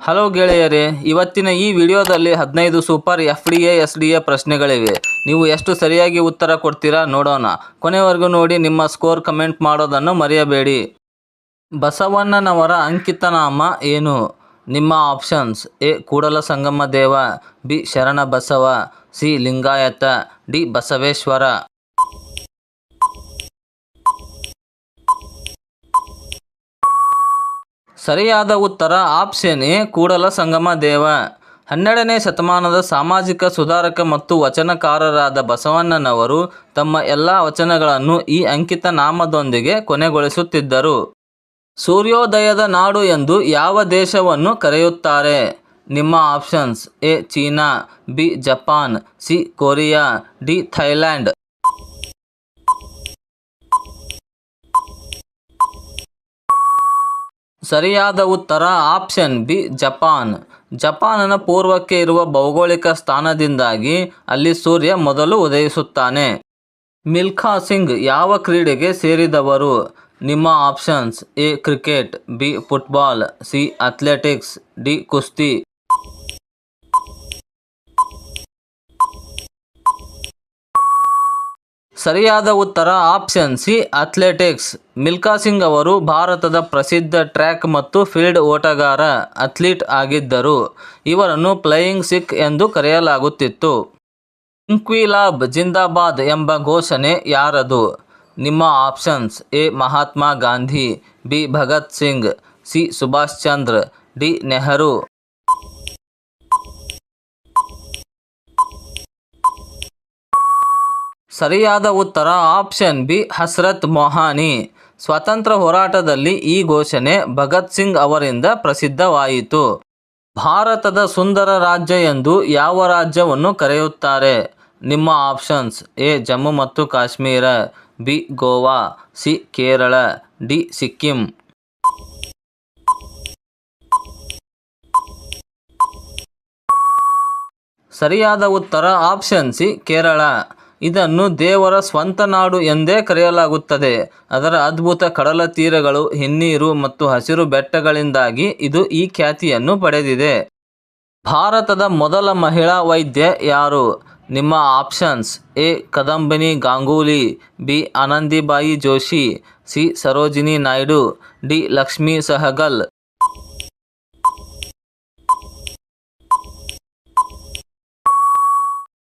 Hello ಗೆಳೆಯರೇ, ಇವತ್ತಿನ ಈ ವಿಡಿಯೋದಲ್ಲಿ 15 ಸೂಪರ್ FDA SDA ಪ್ರಶ್ನೆಗಳಿವೆ. ನೀವು ಎಷ್ಟು ಸರಿಯಾಗಿ ಉತ್ತರ ಕೊಡ್ತೀರಾ ನೋಡೋಣ. ಕೊನೆವರೆಗೂ ನೋಡಿ, ನಿಮ್ಮ ಸ್ಕೋರ್ ಕಮೆಂಟ್ ಮಾಡೋದನ್ನು ಮರೆಯಬೇಡಿ. ಬಸವಣ್ಣನವರ ಅಂಕಿತನಾಮ ಏನು? ನಿಮ್ಮ options: A Kudala Sangama Deva, B Sharanabasava, C Lingayat, D Basaveshwara. ಸರಿಯಾದ ಉತ್ತರ ಆಪ್ಷನ್ ಎ ಕೂಡಲ ಸಂಗಮ ದೇವ. 12ನೇ ಶತಮಾನದ ಸಾಮಾಜಿಕ ಸುಧಾರಕ ಮತ್ತು ವಚನಕಾರರಾದ ಬಸವಣ್ಣನವರು ತಮ್ಮ ಎಲ್ಲ ವಚನಗಳನ್ನು ಈ ಅಂಕಿತ ನಾಮದೊಂದಿಗೆ ಕೊನೆಗೊಳಿಸುತ್ತಿದ್ದರು. ಸೂರ್ಯೋದಯದ ನಾಡು ಎಂದು ಯಾವ ದೇಶವನ್ನು ಕರೆಯುತ್ತಾರೆ? ನಿಮ್ಮ options: A China, B Japan, C Korea, D Thailand. ಸರಿಯಾದ ಉತ್ತರ ಆಪ್ಷನ್ ಬಿ ಜಪಾನ್. ಜಪಾನ್ನ ಪೂರ್ವಕ್ಕೆ ಇರುವ ಭೌಗೋಳಿಕ ಸ್ಥಾನದಿಂದಾಗಿ ಅಲ್ಲಿ ಸೂರ್ಯ ಮೊದಲು ಉದಯಿಸುತ್ತಾನೆ. ಮಿಲ್ಖಾ ಸಿಂಗ್ ಯಾವ ಕ್ರೀಡೆಗೆ ಸೇರಿದವರು? ನಿಮ್ಮ options: A cricket, B football, C athletics, D ಕುಸ್ತಿ. ಸರಿಯಾದ ಉತ್ತರ option C athletics. Milkha Singh ಅವರು ಭಾರತದ ಪ್ರಸಿದ್ಧ ಟ್ರ್ಯಾಕ್ ಮತ್ತು ಫೀಲ್ಡ್ ಓಟಗಾರ, ಅಥ್ಲೀಟ್ ಆಗಿದ್ದರು. ಇವರನ್ನು ಫ್ಲೈಯಿಂಗ್ ಸಿಖ್ ಎಂದು ಕರೆಯಲಾಗುತ್ತಿತ್ತು. ಇಂಕ್ವಿಲಾಬ್ ಜಿಂದಾಬಾದ್ ಎಂಬ ಘೋಷಣೆ ಯಾರದು? ನಿಮ್ಮ options: A Mahatma Gandhi, B Bhagat Singh, C Subhash Chandra, D Nehru. ಸರಿಯಾದ ಉತ್ತರ ಆಪ್ಷನ್ ಬಿ ಹಸ್ರತ್ ಮೊಹಾನಿ. ಸ್ವಾತಂತ್ರ್ಯ ಹೋರಾಟದಲ್ಲಿ ಈ ಘೋಷಣೆ ಭಗತ್ ಸಿಂಗ್ ಅವರಿಂದ ಪ್ರಸಿದ್ಧವಾಯಿತು. ಭಾರತದ ಸುಂದರ ರಾಜ್ಯ ಎಂದು ಯಾವ ರಾಜ್ಯವನ್ನು ಕರೆಯುತ್ತಾರೆ? ನಿಮ್ಮ ಆಪ್ಷನ್ಸ್: ಎ ಜಮ್ಮು ಮತ್ತು Kashmir, B Goa, C Kerala, D Sikkim. ಸರಿಯಾದ ಉತ್ತರ ಆಪ್ಷನ್ ಸಿ ಕೇರಳ. ಇದನ್ನು ದೇವರ ಸ್ವಂತ ನಾಡು ಎಂದೇ ಕರೆಯಲಾಗುತ್ತದೆ. ಅದರ ಅದ್ಭುತ ಕಡಲ ತೀರಗಳು, ಹಿನ್ನೀರು ಮತ್ತು ಹಸಿರು ಬೆಟ್ಟಗಳಿಂದಾಗಿ ಇದು ಈ ಖ್ಯಾತಿಯನ್ನು ಪಡೆದಿದೆ. ಭಾರತದ ಮೊದಲ ಮಹಿಳಾ ವೈದ್ಯೆ ಯಾರು? ನಿಮ್ಮ options: A Kadambini Ganguly, B Anandibai Joshi, C Sarojini Naidu, D Lakshmi Sahgal.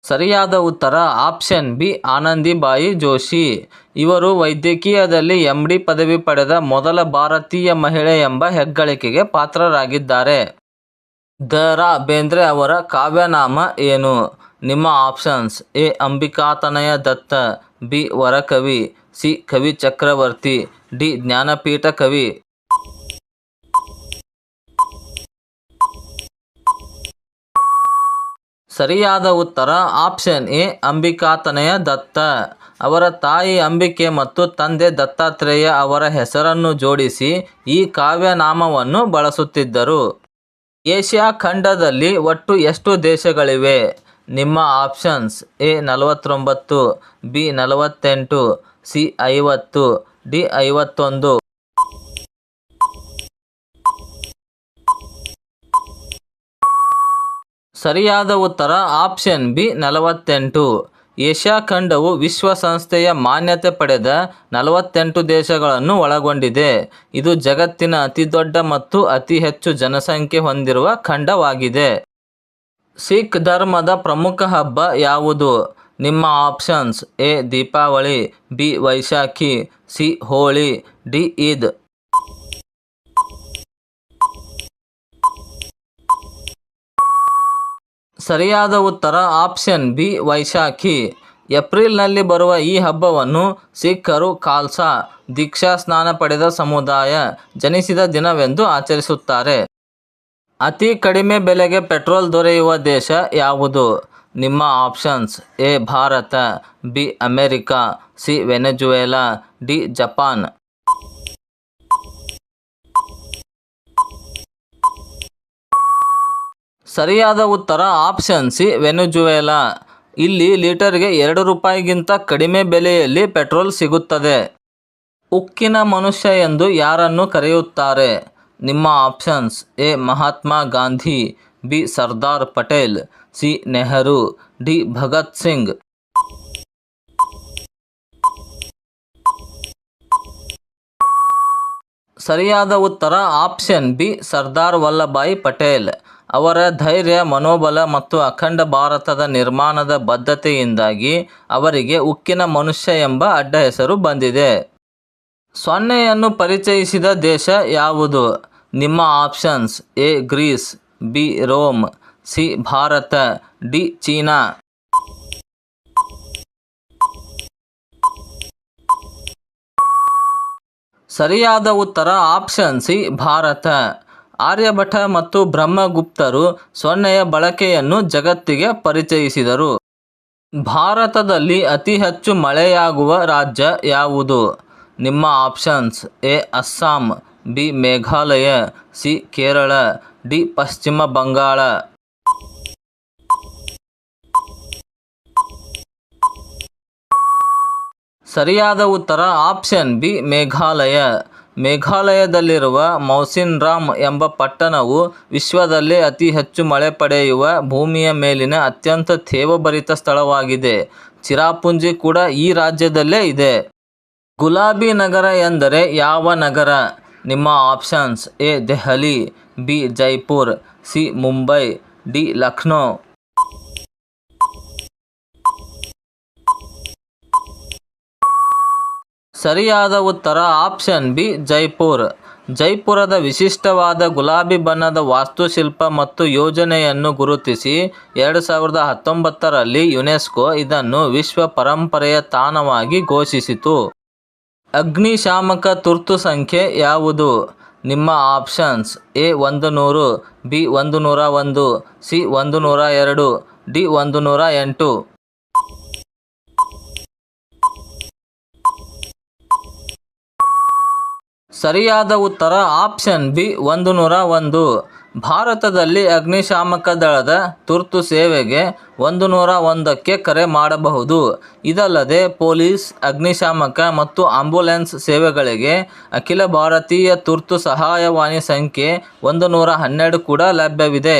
ಸರಿಯಾದ ಉತ್ತರ ಆಪ್ಷನ್ ಬಿ ಆನಂದಿಬಾಯಿ ಜೋಶಿ. ಇವರು ವೈದ್ಯಕೀಯದಲ್ಲಿ MD ಪದವಿ ಪಡೆದ ಮೊದಲ ಭಾರತೀಯ ಮಹಿಳೆ ಎಂಬ ಹೆಗ್ಗಳಿಕೆಗೆ ಪಾತ್ರರಾಗಿದ್ದಾರೆ. ದ.ರಾ ಬೇಂದ್ರೆ ಅವರ ಕಾವ್ಯನಾಮ ಏನು? ನಿಮ್ಮ options: A Ambikatanayadatta, B ವರಕವಿ, ಸಿ ಕವಿ ಚಕ್ರವರ್ತಿ, ಡಿ ಜ್ಞಾನಪೀಠ ಕವಿ. ಸರಿಯಾದ ಉತ್ತರ ಆಪ್ಷನ್ ಎ ಅಂಬಿಕಾತನಯ ದತ್ತ. ಅವರ ತಾಯಿ ಅಂಬಿಕೆ ಮತ್ತು ತಂದೆ ದತ್ತಾತ್ರೇಯ ಅವರ ಹೆಸರನ್ನು ಜೋಡಿಸಿ ಈ ಕಾವ್ಯನಾಮವನ್ನು ಬಳಸುತ್ತಿದ್ದರು. ಏಷ್ಯಾ ಖಂಡದಲ್ಲಿ ಒಟ್ಟು ಎಷ್ಟು ದೇಶಗಳಿವೆ? ನಿಮ್ಮ options: A 49, B 48, C 50, D 51. ಸರಿಯಾದ ಉತ್ತರ ಆಪ್ಷನ್ ಬಿ 48. ಏಷ್ಯಾ ಖಂಡವು ವಿಶ್ವಸಂಸ್ಥೆಯ ಮಾನ್ಯತೆ ಪಡೆದ 48 ದೇಶಗಳನ್ನು ಒಳಗೊಂಡಿದೆ. ಇದು ಜಗತ್ತಿನ ಅತಿದೊಡ್ಡ ಮತ್ತು ಅತಿ ಹೆಚ್ಚು ಜನಸಂಖ್ಯೆ ಹೊಂದಿರುವ ಖಂಡವಾಗಿದೆ. ಸಿಖ್ ಧರ್ಮದ ಪ್ರಮುಖ ಹಬ್ಬ ಯಾವುದು? ನಿಮ್ಮ options: A Deepavali, B Vaisakhi, C Holi, D Eid. ಸರಿಯಾದ ಉತ್ತರ ಆಪ್ಷನ್ ಬಿ ವೈಶಾಖಿ. ಏಪ್ರಿಲ್ನಲ್ಲಿ ಬರುವ ಈ ಹಬ್ಬವನ್ನು ಸಿಖ್ಖರು ಖಾಲ್ಸಾ ದೀಕ್ಷಾ ಸ್ನಾನ ಪಡೆದ ಸಮುದಾಯ ಜನಿಸಿದ ದಿನವೆಂದು ಆಚರಿಸುತ್ತಾರೆ. ಅತಿ ಕಡಿಮೆ ಬೆಲೆಗೆ ಪೆಟ್ರೋಲ್ ದೊರೆಯುವ ದೇಶ ಯಾವುದು? ನಿಮ್ಮ options: A Bharat, B America, C Venezuela, D Japan. ಸರಿಯಾದ ಉತ್ತರ ಆಪ್ಷನ್ ಸಿ ವೆನೆಜುವೆಲಾ. ಇಲ್ಲಿ ಲೀಟರ್ಗೆ 2 ರೂಪಾಯಿಗಿಂತ ಕಡಿಮೆ ಬೆಲೆಯಲ್ಲಿ ಪೆಟ್ರೋಲ್ ಸಿಗುತ್ತದೆ. ಉಕ್ಕಿನ ಮನುಷ್ಯ ಎಂದು ಯಾರನ್ನು ಕರೆಯುತ್ತಾರೆ? ನಿಮ್ಮ options: A Mahatma Gandhi, B Sardar Patel, C Nehru, D Bhagat Singh. ಸರಿಯಾದ ಉತ್ತರ ಆಪ್ಷನ್ ಬಿ ಸರ್ದಾರ್ ವಲ್ಲಭಾಯಿ ಪಟೇಲ್. ಅವರ ಧೈರ್ಯ, ಮನೋಬಲ ಮತ್ತು ಅಖಂಡ ಭಾರತದ ನಿರ್ಮಾಣದ ಬದ್ಧತೆಯಿಂದಾಗಿ ಅವರಿಗೆ ಉಕ್ಕಿನ ಮನುಷ್ಯ ಎಂಬ ಅಡ್ಡ ಹೆಸರು ಬಂದಿದೆ. ಸೊನ್ನೆಯನ್ನು ಪರಿಚಯಿಸಿದ ದೇಶ ಯಾವುದು? ನಿಮ್ಮ options: A Greece, B Rome, C Bharat, D ಚೀನಾ. ಸರಿಯಾದ ಉತ್ತರ ಆಪ್ಷನ್ ಸಿ ಭಾರತ. ಆರ್ಯಭಟ ಮತ್ತು ಬ್ರಹ್ಮಗುಪ್ತರು ಸೊನ್ನೆಯ ಬಳಕೆಯನ್ನು ಜಗತ್ತಿಗೆ ಪರಿಚಯಿಸಿದರು. ಭಾರತದಲ್ಲಿ ಅತಿ ಹೆಚ್ಚು ಮಳೆಯಾಗುವ ರಾಜ್ಯ ಯಾವುದು? ನಿಮ್ಮ options: A Assam, B Meghalaya, C Kerala, D ಪಶ್ಚಿಮ ಬಂಗಾಳ. ಸರಿಯಾದ ಉತ್ತರ ಆಪ್ಷನ್ ಬಿ ಮೇಘಾಲಯ. ಮೇಘಾಲಯದಲ್ಲಿರುವ ಮೌಸಿನ್ರಾಮ್ ಎಂಬ ಪಟ್ಟಣವು ವಿಶ್ವದಲ್ಲೇ ಅತಿ ಹೆಚ್ಚು ಮಳೆ ಪಡೆಯುವ ಭೂಮಿಯ ಮೇಲಿನ ಅತ್ಯಂತ ತೇವಭರಿತ ಸ್ಥಳವಾಗಿದೆ. ಚಿರಾಪುಂಜಿ ಕೂಡ ಈ ರಾಜ್ಯದಲ್ಲೇ ಇದೆ. ಗುಲಾಬಿ ನಗರ ಎಂದರೆ ಯಾವ ನಗರ? ನಿಮ್ಮ options: A Delhi, B Jaipur, C Mumbai, D Lucknow. ಸರಿಯಾದ ಉತ್ತರ ಆಪ್ಷನ್ ಬಿ ಜೈಪುರ್. ಜೈಪುರದ ವಿಶಿಷ್ಟವಾದ ಗುಲಾಬಿ ಬಣ್ಣದ ವಾಸ್ತುಶಿಲ್ಪ ಮತ್ತು ಯೋಜನೆಯನ್ನು ಗುರುತಿಸಿ 2019ರಲ್ಲಿ ಯುನೆಸ್ಕೋ ಇದನ್ನು ವಿಶ್ವ ಪರಂಪರೆಯ ತಾಣವಾಗಿ ಘೋಷಿಸಿತು. ಅಗ್ನಿಶಾಮಕ ತುರ್ತು ಸಂಖ್ಯೆ ಯಾವುದು? ನಿಮ್ಮ options: A 100, B 101, C 102, D 108. ಸರಿಯಾದ ಉತ್ತರ ಆಪ್ಷನ್ ಬಿ 101. ಭಾರತದಲ್ಲಿ ಅಗ್ನಿಶಾಮಕ ದಳದ ತುರ್ತು ಸೇವೆಗೆ 101ಕ್ಕೆ ಕರೆ ಮಾಡಬಹುದು. ಇದಲ್ಲದೆ ಪೊಲೀಸ್, ಅಗ್ನಿಶಾಮಕ ಮತ್ತು ಆಂಬ್ಯುಲೆನ್ಸ್ ಸೇವೆಗಳಿಗೆ ಅಖಿಲ ಭಾರತೀಯ ತುರ್ತು ಸಹಾಯವಾಣಿ ಸಂಖ್ಯೆ 112 ಕೂಡ ಲಭ್ಯವಿದೆ.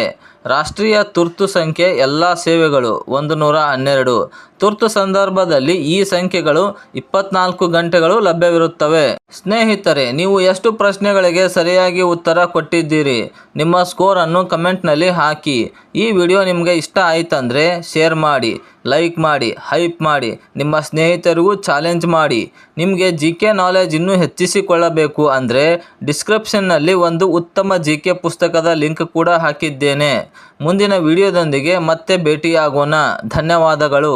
ರಾಷ್ಟ್ರೀಯ ತುರ್ತು ಸಂಖ್ಯೆ ಎಲ್ಲ ಸೇವೆಗಳು 112. ತುರ್ತು ಸಂದರ್ಭದಲ್ಲಿ ಈ ಸಂಖ್ಯೆಗಳು 24 ಗಂಟೆಗಳು ಲಭ್ಯವಿರುತ್ತವೆ. ಸ್ನೇಹಿತರೆ, ನೀವು ಎಷ್ಟು ಪ್ರಶ್ನೆಗಳಿಗೆ ಸರಿಯಾಗಿ ಉತ್ತರ ಕೊಟ್ಟಿದ್ದೀರಿ? ನಿಮ್ಮ ಸ್ಕೋರನ್ನು ಕಮೆಂಟ್ನಲ್ಲಿ ಹಾಕಿ. ಈ ವಿಡಿಯೋ ನಿಮಗೆ ಇಷ್ಟ ಆಯ್ತಂದರೆ ಶೇರ್ ಮಾಡಿ, ಲೈಕ್ ಮಾಡಿ, ಹೈಪ್ ಮಾಡಿ, ನಿಮ್ಮ ಸ್ನೇಹಿತರಿಗೂ ಚಾಲೆಂಜ್ ಮಾಡಿ. ನಿಮಗೆ GK ನಾಲೆಜ್ ಇನ್ನೂ ಹೆಚ್ಚಿಸಿಕೊಳ್ಳಬೇಕು ಅಂದರೆ ಡಿಸ್ಕ್ರಿಪ್ಷನ್ನಲ್ಲಿ ಒಂದು ಉತ್ತಮ GK ಪುಸ್ತಕದ ಲಿಂಕ್ ಕೂಡ ಹಾಕಿದ್ದೇನೆ. ಮುಂದಿನ ವಿಡಿಯೋದೊಂದಿಗೆ ಮತ್ತೆ ಭೇಟಿಯಾಗೋಣ. ಧನ್ಯವಾದಗಳು.